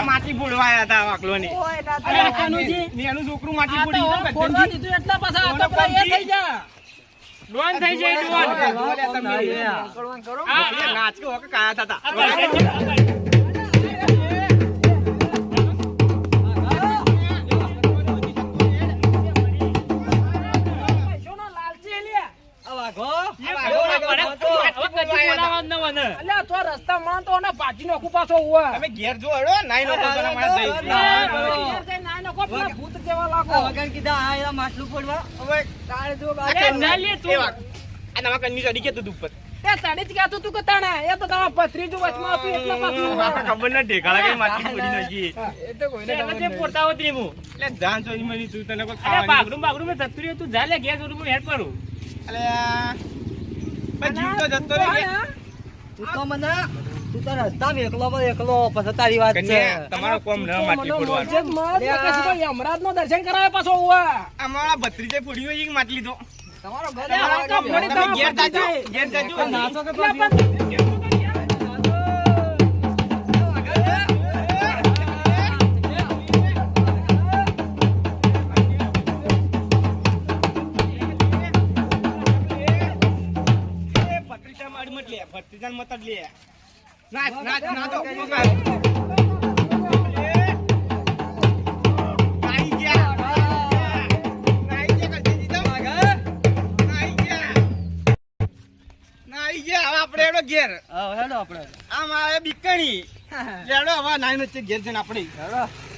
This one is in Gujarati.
માટી ફોડવા આયા હતા વાકલો ને એનું છોકરું માટી ફોડી દીધું એટલા પાછા થઈ જા ડોન થઈ જાય ડોન નાચ કે હોકે કાયા થતા ઘેર જો નાઈ માટલું ફોડવા ખબર ના ઢેકાળા કઈ માટી ફોડી નાખી પોતા હોતી હું એટલે જાન છો મને તું તને કોઈ બાગડું બાગડું મેં જતું રહ્યું તું જા લે ઘેર જોડું હેડ પડું જીવ તો જતો રહ્યો તું તો મને તું તો રસ્તા એકલો પછી તારી વાત છે તમારો કોમ ન માટી ફોડવાનો યમરાજ નો દર્શન કરાવે પાછો અમારા ભત્રીજે ફોડ્યો એક માટલી લીધો તમારો ઘેર જાજો નાચો કે ભત્રીજા મત લે નાચ નાચ નાચો ઘેર હેલો આપડે આમ આવે બીકણી લેડો હવે નાઈ નો ઘેર છે ને આપડે